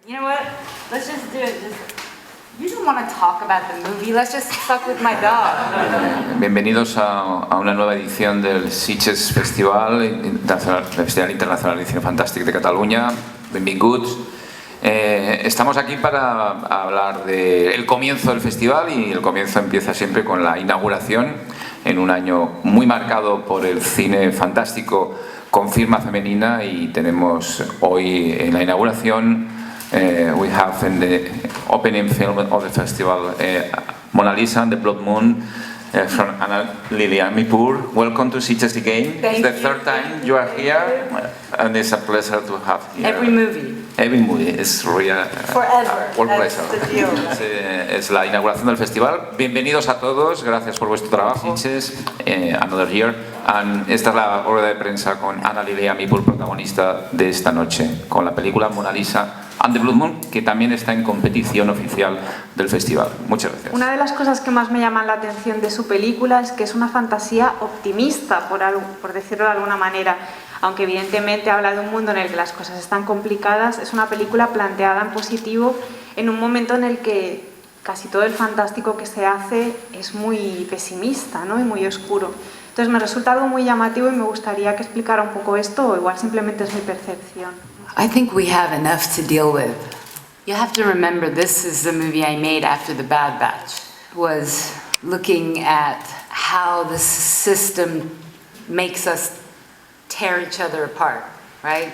You know what? Let's just do it. You don't want to talk about the movie. Let's just fuck with my dog. Bienvenidos a una nueva edición del Sitges Festival Internacional de Cine Fantàstic de Catalunya. Benvinguts. Estamos aquí para hablar del comienzo del festival, y el comienzo empieza siempre con la inauguración, en un año muy marcado por el cine fantástico con firma femenina, y tenemos hoy en la inauguración we have in the opening film of the festival Mona Lisa and the Blood Moon from Lily Amirpour. Welcome to Sitges again. Thank it's the you. third time you are here, and it's a pleasure to have you. Every movie. Every movie is real. Forever. World That's pleasure. the deal. Es la inauguración del festival. Bienvenidos a todos, gracias por vuestro trabajo. Sitges, another year. And esta es la rueda de prensa con Lily Amirpour, protagonista de esta noche, con la película Mona Lisa and the Blood Moon, que también está en competición oficial del festival. Muchas gracias. Una de las cosas que más me llaman la atención de su película es que es una fantasía optimista, por decirlo de alguna manera. Aunque evidentemente habla de un mundo en el que las cosas están complicadas, es una película planteada en positivo en un momento en el que casi todo el fantástico que se hace es muy pesimista, ¿no? Y muy oscuro. Entonces me resulta algo muy llamativo y me gustaría que explicara un poco esto, o igual simplemente es mi percepción. I think we have enough to deal with. You have to remember, this is the movie I made after The Bad Batch. Was looking at how the system makes us tear each other apart, right?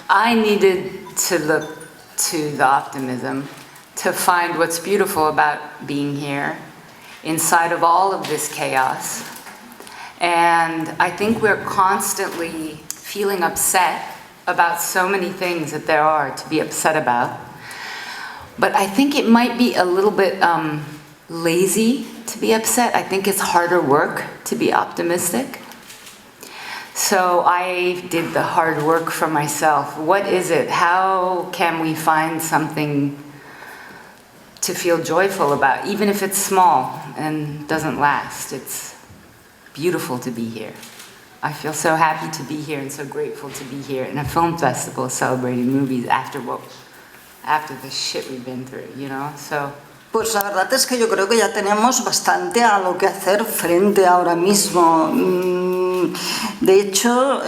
I needed to look to the optimism, to find what's beautiful about being here, inside of all of this chaos. And I think we're constantly feeling upset about so many things that there are to be upset about. But I think it might be a little bit lazy to be upset. I think it's harder work to be optimistic. So I did the hard work for myself. What is it? How can we find something to feel joyful about, even if it's small and doesn't last? It's beautiful to be here. I feel so happy to be here and so grateful to be here in a film festival celebrating movies after the shit we've been through, you know? So. Pues la verdad es que yo creo que ya tenemos bastante a lo que hacer frente ahora mismo. De hecho,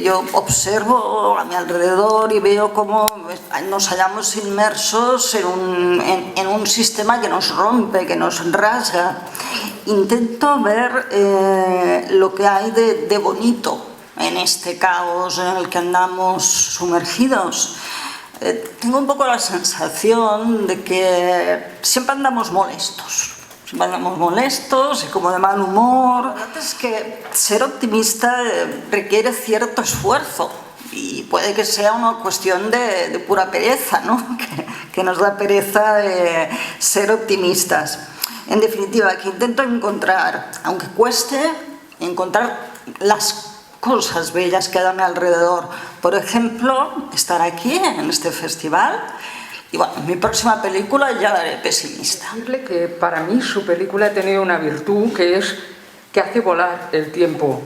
yo observo a mi alrededor y veo cómo nos hallamos inmersos en un sistema que nos rompe, que nos rasga. Intento ver lo que hay de bonito en este caos en el que andamos sumergidos. Tengo un poco la sensación de que siempre andamos molestos. Y como de mal humor. La verdad es que ser optimista requiere cierto esfuerzo, y puede que sea una cuestión de pura pereza, ¿no? Que nos da pereza ser optimistas. En definitiva, que intento encontrar, aunque cueste, encontrar las cosas bellas que hay a mi alrededor. Por ejemplo, estar aquí en este festival. Y bueno, mi próxima película ya la haré pesimista. Decirle que para mí su película ha tenido una virtud, que es que hace volar el tiempo.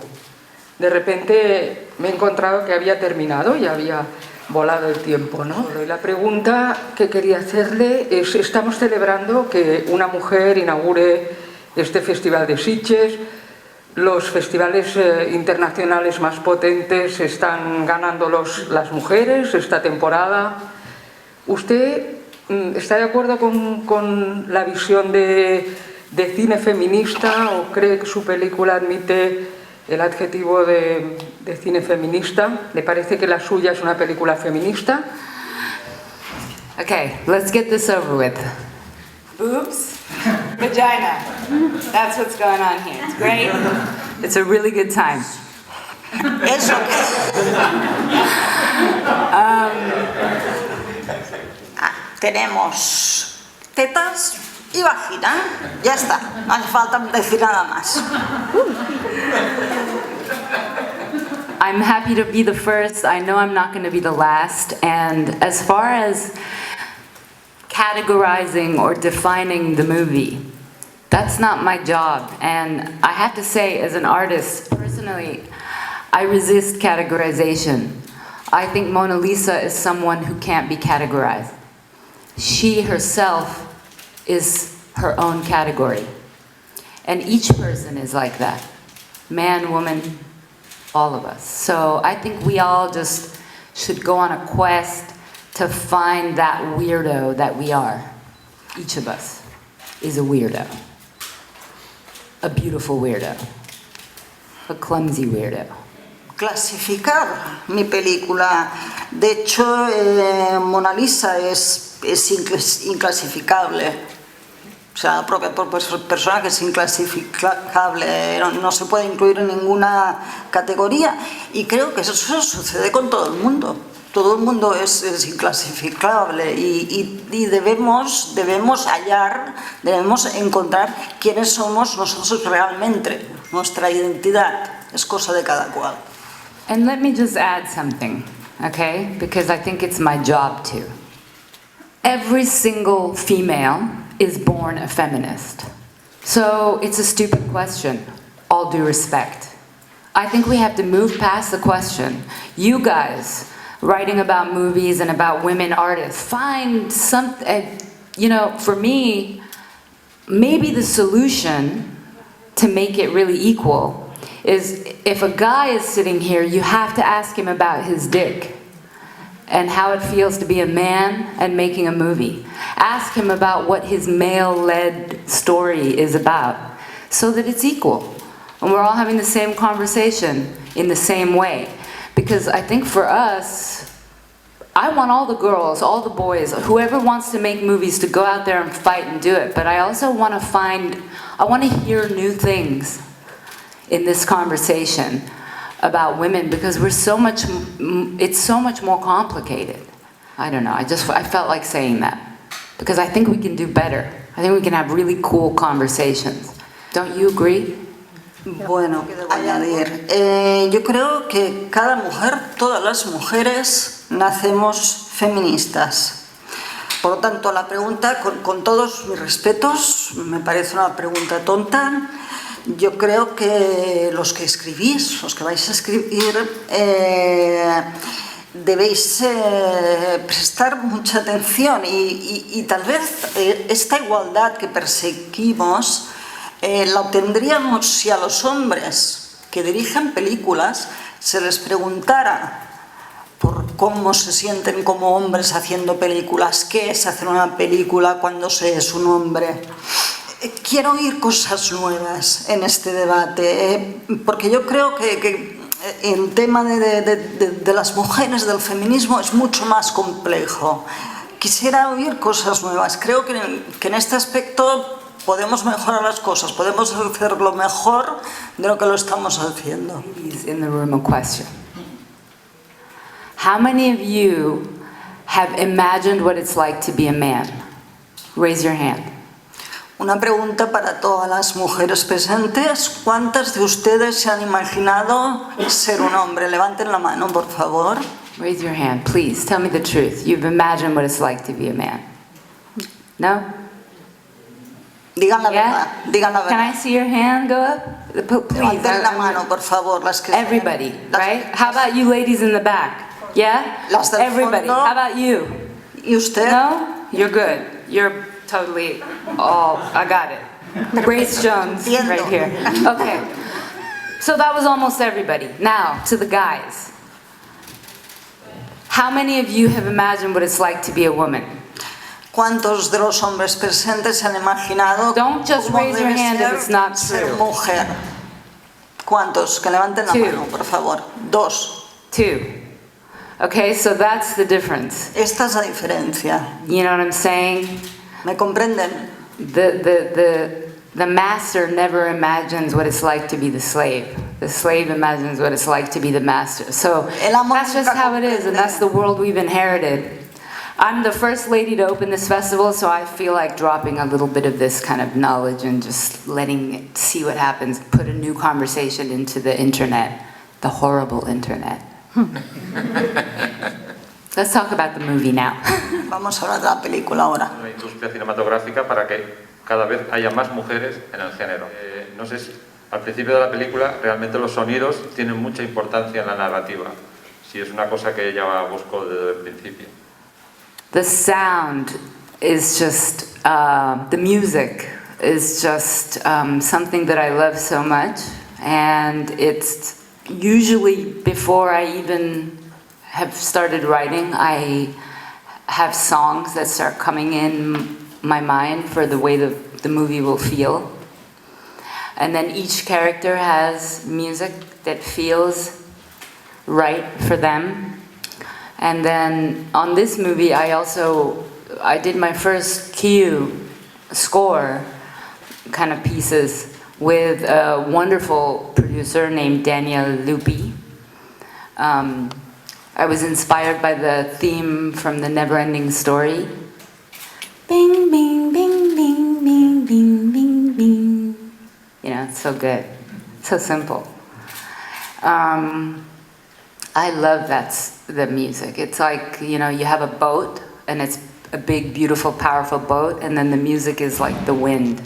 De repente me he encontrado que había terminado y había volado el tiempo, ¿no? Y la pregunta que quería hacerle es: estamos celebrando que una mujer inaugure este festival de Sitges. Los festivales internacionales más potentes están ganando las mujeres esta temporada. ¿Usted está de acuerdo con la visión de cine feminista, o cree que su película admite el adjetivo de cine feminista? ¿Le parece que la suya es una película feminista? Okay, let's get this over with. Boobs, vagina. That's what's going on here. It's great. It's a really good time. Eso. Tenemos tetas y vagina. Ya está. No hace falta decir nada más. I'm happy to be the first. I know I'm not going to be the last. And as far as categorizing or defining the movie, that's not my job. And I have to say, as an artist, personally, I resist categorization. I think Mona Lisa is someone who can't be categorized. She herself is her own category. And each person is like that. Man, woman, all of us. So I think we all just should go on a quest to find that weirdo that we are. Each of us is a weirdo. A beautiful weirdo. A clumsy weirdo. Clasificar mi película. De hecho, Mona Lisa es inclasificable. O sea, la propia personaje es inclasificable, no se puede incluir en ninguna categoría. Y creo que eso sucede con todo el mundo. Todo el mundo es inclasificable y debemos hallar, debemos encontrar quiénes somos nosotros realmente. Nuestra identidad es cosa de cada cual. And let me just add something, okay? Because I think it's my job to. Every single female is born a feminist. So it's a stupid question, all due respect. I think we have to move past the question. You guys, writing about movies and about women artists, find something, you know, for me, maybe the solution to make it really equal is if a guy is sitting here, you have to ask him about his dick and how it feels to be a man and making a movie. Ask him about what his male-led story is about so that it's equal. And we're all having the same conversation in the same way. Because I think for us, I want all the girls, all the boys, whoever wants to make movies to go out there and fight and do it. But I also want to hear new things in this conversation about women because it's so much more complicated. I don't know, I felt like saying that because I think we can do better. I think we can have really cool conversations. Don't you agree? Bueno, añadir. Yo creo que cada mujer, todas las mujeres, nacemos feministas. Por lo tanto, la pregunta, con todos mis respetos, me parece una pregunta tonta. Yo creo que los que escribís, los que vais a escribir, debéis prestar mucha atención y tal vez esta igualdad que perseguimos la obtendríamos si a los hombres que dirigen películas se les preguntara por cómo se sienten como hombres haciendo películas, qué es hacer una película cuando se es un hombre. Quiero oír cosas nuevas en este debate, porque yo creo que el tema de las mujeres, del feminismo, es mucho más complejo. Quisiera oír cosas nuevas. Creo que en este aspecto podemos mejorar las cosas, podemos hacerlo mejor de lo que lo estamos haciendo. In the room, a question. How many of you have imagined what it's like to be a man? Raise your hand. Una pregunta para todas las mujeres presentes. ¿Cuántas de ustedes se han imaginado ser un hombre? Levanten la mano, por favor. Raise your hand, please. Tell me the truth. You've imagined what it's like to be a man. No? Digan la Yeah? verdad. Digan la Can I verdad. see your hand go up? Please. Levanten la mano, por favor. Las que Everybody, right? How about you ladies in the back? Yeah? Las del Everybody. fondo. How about you? ¿Y usted? No? You're good. You're totally all, I got it. Grace Jones, Entiendo. right here. Okay. So that was almost everybody. Now, to the guys. How many of you have imagined what it's like to be a woman? ¿Cuántos de los hombres presentes se han imaginado Don't just cómo raise your debe hand if it's not ser true. mujer? ¿Cuántos? Que levanten la Two. mano, por favor. 2. 2. Okay, so that's the difference. Esta es la diferencia. You know what I'm saying? ¿Me comprenden? The master never imagines what it's like to be the slave. The slave imagines what it's like to be the master. So El amo that's just nunca how it is, and that's the world we've inherited. I'm the first lady to open this festival, so I feel like dropping a little bit of this kind of knowledge and just letting it see what happens, put a new conversation into the internet, the horrible internet. Let's talk about the movie now. Vamos a hablar de la película ahora. Una industria cinematográfica para que cada vez haya más mujeres en el género. No sé si al principio de la película realmente los sonidos tienen mucha importancia en la narrativa. si es una cosa que ella buscó desde el principio. The sound is just, the music is just something that I love so much, and it's usually before I even have started writing, I have songs that start coming in my mind for the way the movie will feel. And then each character has music that feels right for them. And then on this movie, I did my first cue score kind of pieces with a wonderful producer named Daniel Lupi. I was inspired by the theme from The Never-Ending Story. Bing, bing, bing, bing, bing, bing, bing, bing. You know, it's so good, so simple. I love the music. It's like, you know, you have a boat, and it's a big, beautiful, powerful boat, and then the music is like the wind,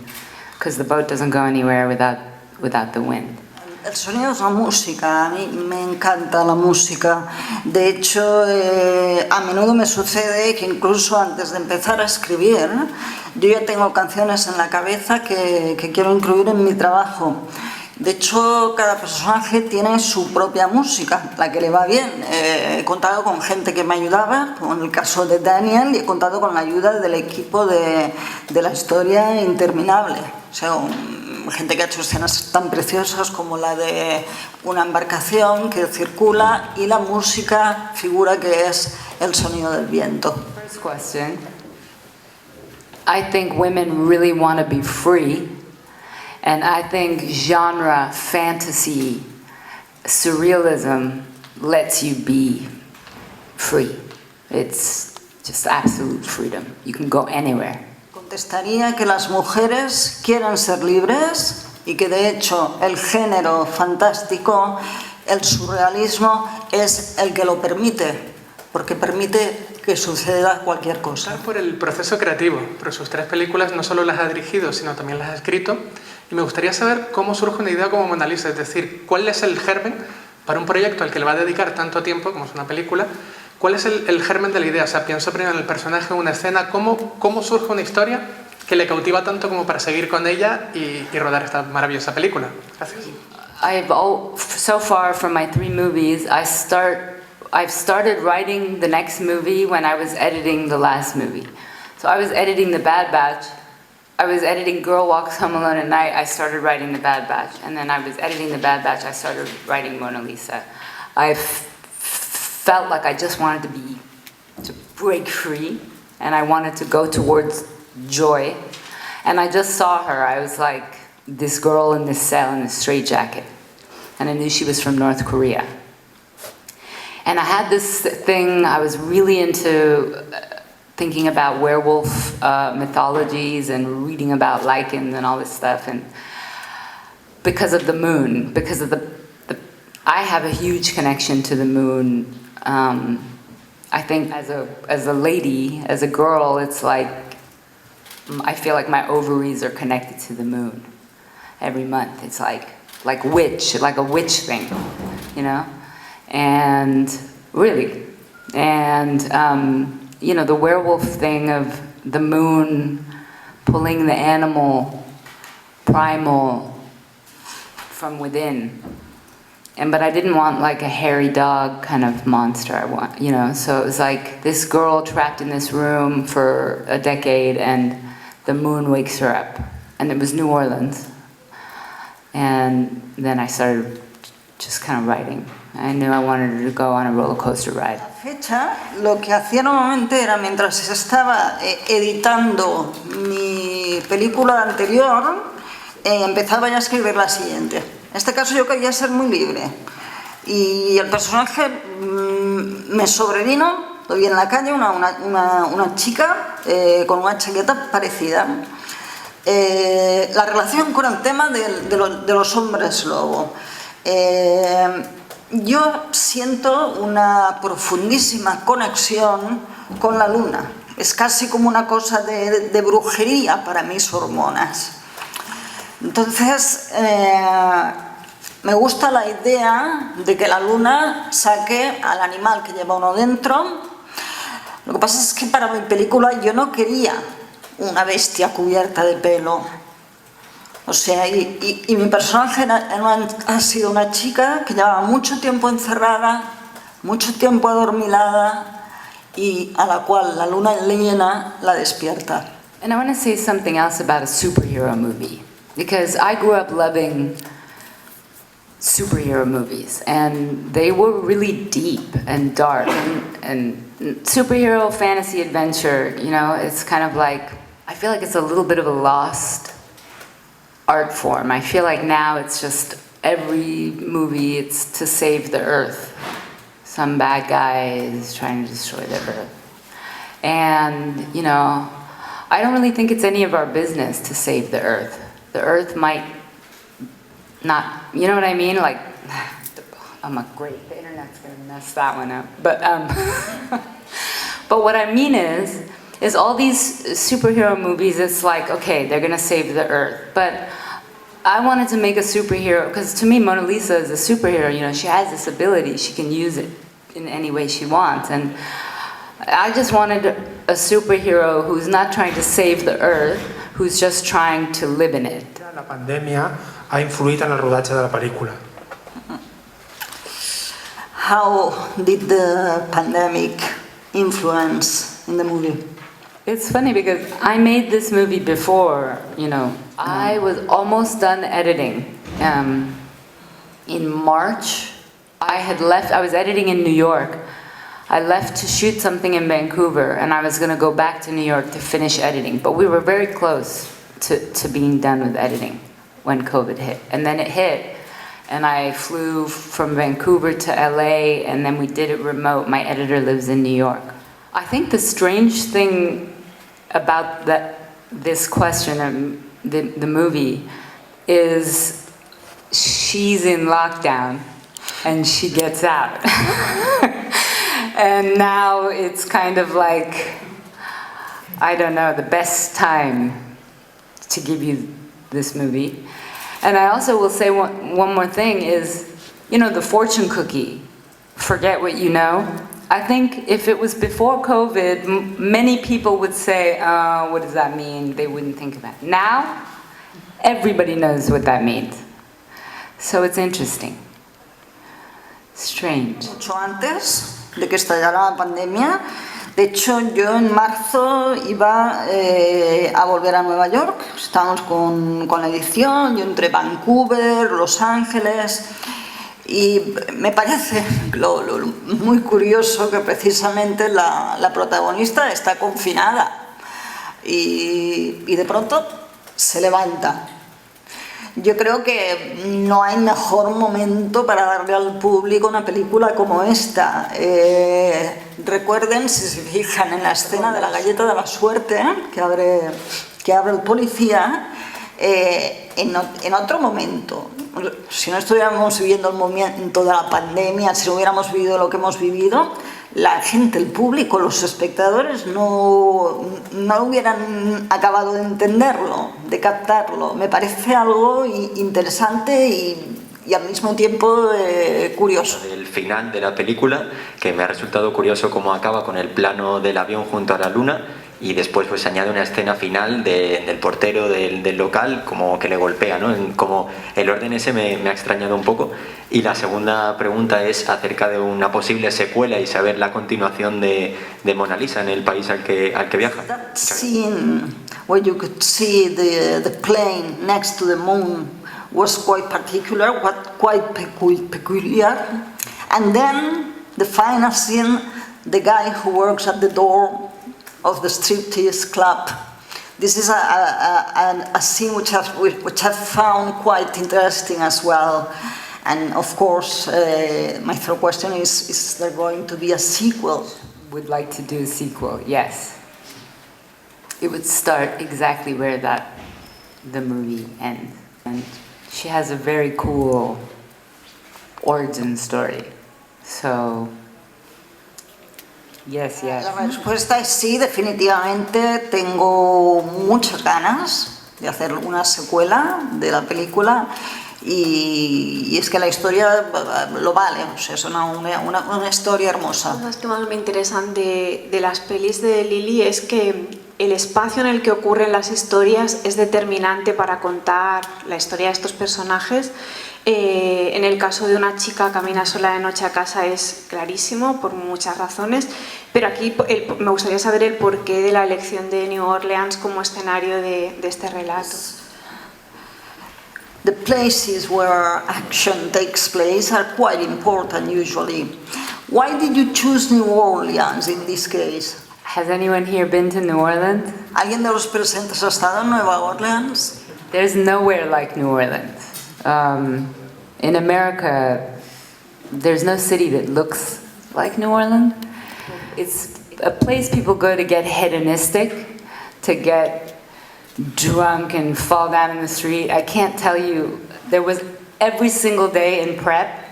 because the boat doesn't go anywhere without the wind. El sonido es la música, a mí me encanta la música. De hecho, a menudo me sucede que incluso antes de empezar a escribir, yo ya tengo canciones en la cabeza que quiero incluir en mi trabajo. De hecho, cada personaje tiene su propia música, la que le va bien. He contado con gente que me ayudaba, como en el caso de Daniel, y he contado con la ayuda del equipo de la historia interminable. O sea, gente que ha hecho escenas tan preciosas como la de una embarcación que circula y la música figura que es el sonido del viento. First question. I think women really want to be free, and I think genre, fantasy, surrealism lets you be free. It's just absolute freedom. You can go anywhere. Contestaría que las mujeres quieren ser libres y que de hecho el género fantástico, el surrealismo, es el que lo permite, porque permite que suceda cualquier cosa. Por el proceso creativo, porque sus 3 películas no solo las ha dirigido, sino también las ha escrito, y me gustaría saber cómo surge una idea como Mona Lisa, es decir, cuál es el germen para un proyecto al que le va a dedicar tanto tiempo, como es una película. ¿Cuál es el germen de la idea? O sea, pienso primero en el personaje, en una escena. ¿Cómo surge una historia que le cautiva tanto como para seguir con ella y rodar esta maravillosa película? Gracias. So far from my 3 movies, I've started writing the next movie when I was editing the last movie. So I was editing The Bad Batch. I was editing Girl Walks Home Alone at Night. I started writing The Bad Batch. And then I was editing The Bad Batch. I started writing Mona Lisa. I felt like I just wanted to break free, and I wanted to go towards joy. And I just saw her. I was like this girl in this cell in a straitjacket, and I knew she was from North Korea. And I had this thing, I was really into thinking about werewolf mythologies and reading about lichens and all this stuff, and because of the moon, because of I have a huge connection to the moon. I think as a lady, as a girl, it's like I feel like my ovaries are connected to the moon every month. It's like a witch thing, you know? And really, and you know, the werewolf thing of the moon pulling the animal primal from within. But I didn't want like a hairy dog kind of monster. I want, you know, so it was like this girl trapped in this room for a decade, and the moon wakes her up. And it was New Orleans. And then I started just kind of writing. I knew I wanted to go on a roller coaster ride. A la fecha, lo que hacía normalmente era, mientras estaba editando mi película anterior, empezaba ya a escribir la siguiente. En este caso yo quería ser muy libre, y el personaje me sobrevino, lo vi en la calle, una chica con una chaqueta parecida. La relación con el tema de los hombres lobo. Yo siento una profundísima conexión con la luna. Es casi como una cosa de brujería para mis hormonas. Entonces, me gusta la idea de que la luna saque al animal que lleva uno dentro. Lo que pasa es que para mi película yo no quería una bestia cubierta de pelo. O sea, y mi personaje ha sido una chica que llevaba mucho tiempo encerrada, mucho tiempo adormilada y a la cual la luna llena la despierta. And I want to say something else about a superhero movie, because I grew up loving superhero movies, and they were really deep and dark, and superhero fantasy adventure, you know, it's kind of like, I feel like it's a little bit of a lost art form. I feel like now it's just every movie, it's to save the earth. Some bad guy is trying to destroy the earth. And, you know, I don't really think it's any of our business to save the earth. The earth might not, you know what I mean? Like, I'm a great, the internet's gonna mess that one up. But what I mean is all these superhero movies, it's like, okay, they're gonna save the earth. But I wanted to make a superhero, because to me, Mona Lisa is a superhero, you know, she has this ability, she can use it in any way she wants. And I just wanted a superhero who's not trying to save the earth, who's just trying to live in it. La pandèmia ha influït en el rodatge de la pel·lícula. How did the pandemic influence in the movie? It's funny because I made this movie before, you know. I was almost done editing. In March, I was editing in New York. I left to shoot something in Vancouver, and I was going to go back to New York to finish editing. But we were very close to being done with editing when COVID hit. And then it hit, and I flew from Vancouver to LA, and then we did it remote. My editor lives in New York. I think the strange thing about this question, the movie, is she's in lockdown, and she gets out. And now it's kind of like, I don't know, the best time to give you this movie. And I also will say one more thing is, you know, the fortune cookie, forget what you know. I think if it was before COVID, many people would say, what does that mean? They wouldn't think about it. Now, everybody knows what that means. So it's interesting. Strange. Mucho antes de que estallara la pandemia. De hecho, yo en marzo iba a volver a Nueva York. Estábamos con la edición, yo entre Vancouver, Los Ángeles. Y me parece muy curioso que precisamente la protagonista está confinada y de pronto se levanta. Yo creo que no hay mejor momento para darle al público una película como esta. Recuerden, si se fijan en la escena de la galleta de la suerte, que abre el policía, en otro momento, si no estuviéramos viviendo el momento de la pandemia, si no hubiéramos vivido lo que hemos vivido, la gente, el público, los espectadores no hubieran acabado de entenderlo, de captarlo. Me parece algo interesante y al mismo tiempo curioso. El final de la película, que me ha resultado curioso cómo acaba con el plano del avión junto a la luna y después pues se añade una escena final del portero del local como que le golpea, ¿no? Como el orden ese me ha extrañado un poco. Y la segunda pregunta es acerca de una posible secuela y saber la continuación de Mona Lisa en el país al que viaja. That scene where you could see the plane next to the moon was quite particular, quite peculiar. And then the final scene, the guy who works at the door of the striptease club. This is a scene which I've found quite interesting as well. And of course, my third question is there going to be a sequel? Would like to do a sequel, yes. It would start exactly where the movie ends. And she has a very cool origin story. So, yes. La respuesta es sí, definitivamente tengo muchas ganas de hacer una secuela de la película. y es que la historia lo vale, o sea, es una historia hermosa. Las cosas que más me interesan de las pelis de Lily es que el espacio en el que ocurren las historias es determinante para contar la historia de estos personajes. En el caso de Una chica camina sola de noche a casa es clarísimo por muchas razones, pero aquí me gustaría saber el porqué de la elección de New Orleans como escenario de este relato. The places where action takes place are quite important usually. Why did you choose New Orleans in this case? Has anyone here been to New Orleans? ¿Alguien de los presentes ha estado en Nueva Orleans? There's nowhere like New Orleans. In America, there's no city that looks like New Orleans. It's a place people go to get hedonistic, to get drunk and fall down in the street. I can't tell you, there was every single day in prep,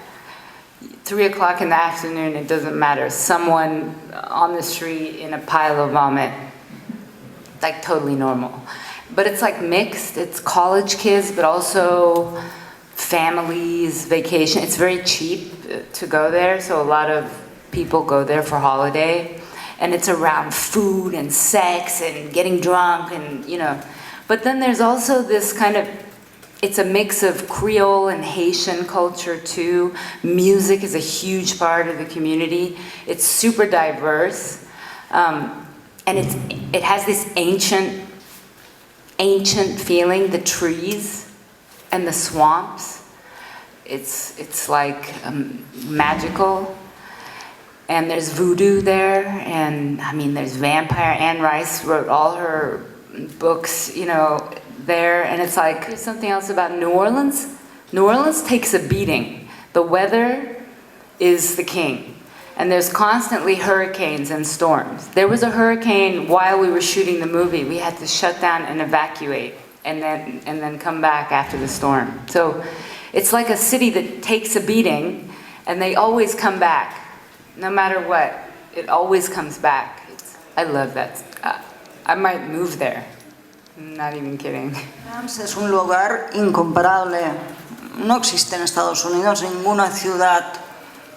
3 o'clock in the afternoon, it doesn't matter, someone on the street in a pile of vomit, like totally normal. But it's like mixed, it's college kids, but also families, vacation. It's very cheap to go there, so a lot of people go there for holiday. And it's around food and sex and getting drunk and, you know. But then there's also this kind of, it's a mix of Creole and Haitian culture too. Music is a huge part of the community. It's super diverse. And it has this ancient feeling, the trees and the swamps. It's like magical. And there's voodoo there, and I mean, there's vampire. Anne Rice wrote all her books, you know, there, and it's like, there's something else about New Orleans. New Orleans takes a beating. The weather is the king, and there's constantly hurricanes and storms. There was a hurricane while we were shooting the movie. We had to shut down and evacuate, and then come back after the storm. So it's like a city that takes a beating, and they always come back. No matter what, it always comes back. I love that. I might move there. I'm not even kidding. Es un lugar incomparable. No existe en Estados Unidos ninguna ciudad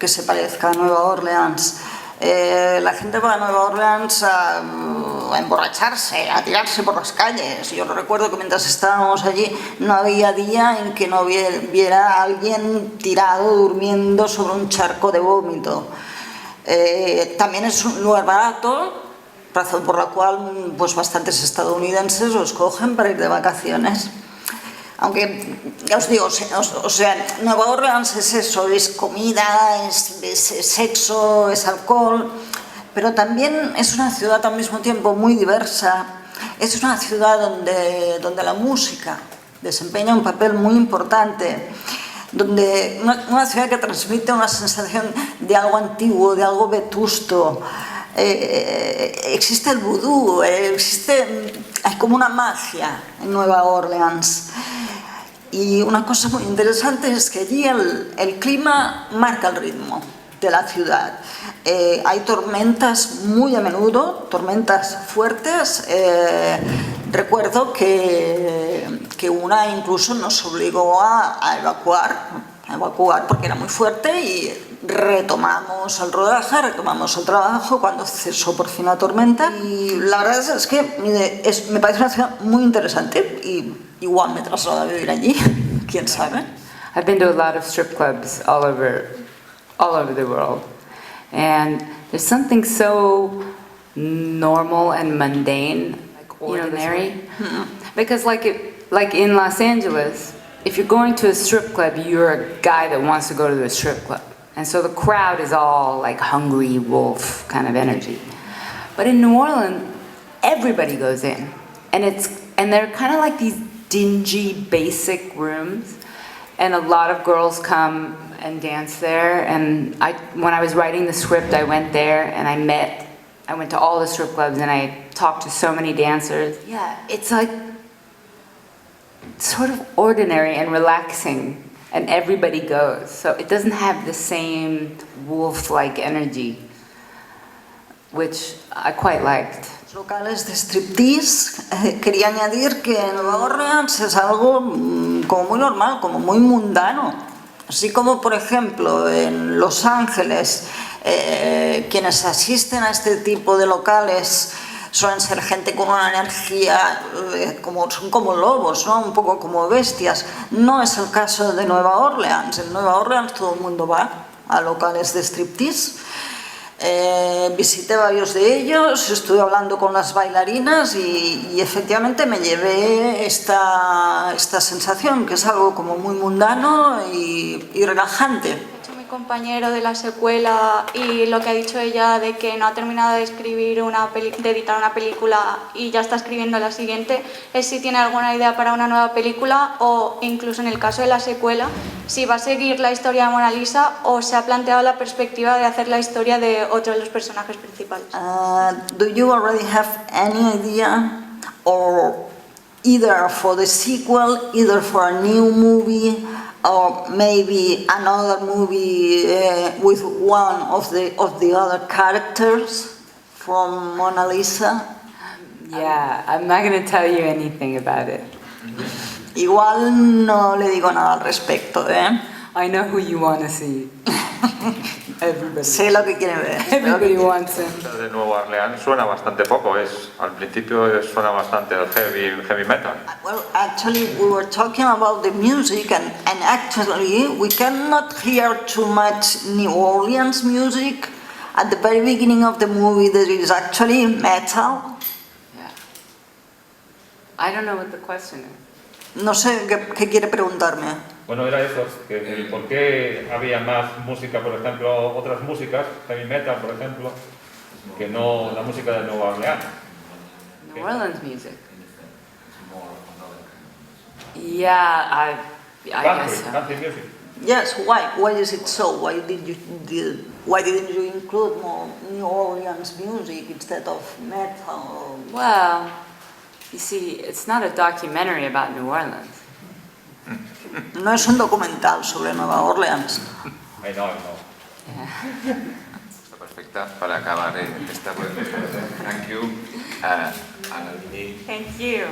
que se parezca a Nueva Orleans. La gente va a Nueva Orleans a emborracharse, a tirarse por las calles. Yo recuerdo que mientras estábamos allí no había día en que no viera a alguien tirado, durmiendo sobre un charco de vómito. También es un lugar barato, razón por la cual pues bastantes estadounidenses lo escogen para ir de vacaciones. Aunque, ya os digo, o sea, Nueva Orleans es eso, es comida, es sexo, es alcohol, pero también es una ciudad al mismo tiempo muy diversa. Es una ciudad donde la música desempeña un papel muy importante, donde una ciudad que transmite una sensación de algo antiguo, de algo vetusto. Existe el vudú, hay como una magia en Nueva Orleans. Y una cosa muy interesante es que allí el clima marca el ritmo de la ciudad. Hay tormentas muy a menudo, tormentas fuertes. Recuerdo que una incluso nos obligó a evacuar porque era muy fuerte, y retomamos el rodaje, retomamos el trabajo cuando cesó por fin la tormenta. Y la verdad es que me parece una ciudad muy interesante, y igual me traslado a vivir allí, quién sabe. I've been to a lot of strip clubs all over the world, and there's something so normal and mundane, like ordinary, because like in Los Angeles, if you're going to a strip club, you're a guy that wants to go to the strip club, and so the crowd is all like hungry wolf kind of energy. But in New Orleans, everybody goes in, and they're kind of like these dingy, basic rooms, and a lot of girls come and dance there. And when I was writing the script, I went there and I went to all the strip clubs and I talked to so many dancers. Yeah, it's like sort of ordinary and relaxing, and everybody goes. So it doesn't have the same wolf-like energy, which I quite liked. Locales de striptease. Quería añadir que Nueva Orleans es algo como muy normal, como muy mundano. Así como, por ejemplo, en Los Ángeles, quienes asisten a este tipo de locales suelen ser gente con una energía, son como lobos, ¿no? Un poco como bestias. No es el caso de Nueva Orleans. En Nueva Orleans todo el mundo va a locales de striptease. Visité varios de ellos, estuve hablando con las bailarinas y efectivamente me llevé esta sensación, que es algo como muy mundano y relajante. Mi compañero de la secuela y lo que ha dicho ella de que no ha terminado de escribir de editar una película y ya está escribiendo la siguiente, es si tiene alguna idea para una nueva película o incluso en el caso de la secuela, si va a seguir la historia de Mona Lisa o se ha planteado la perspectiva de hacer la historia de otro de los personajes principales. Do you already have any idea, or either for the sequel, either for a new movie, or maybe another movie with one of the other characters from Mona Lisa? Yeah, I'm not going to tell you anything about it. Igual no le digo nada al respecto, ¿eh? I know who you want to see. Everybody. Sé lo que quieren ver. Everybody wants him. De Nueva Orleans suena bastante poco, al principio suena bastante el heavy metal. Well, actually we were talking about the music and actually we cannot hear too much New Orleans music. At the very beginning of the movie there is actually metal. Yeah. I don't know what the question is. No sé qué quiere preguntarme. Bueno, era eso, que por qué había más música, por ejemplo, otras músicas, heavy metal, por ejemplo, que no la música de Nueva Orleans. New Orleans music. Yeah, I guess so. Country music. Yes, why is it so? Why didn't you include more New Orleans music instead of metal? Well, you see, it's not a documentary about New Orleans. No es un documental sobre Nueva Orleans. I know. Yeah. Está perfecta para acabar esta web. Thank you. Lily. Thank you.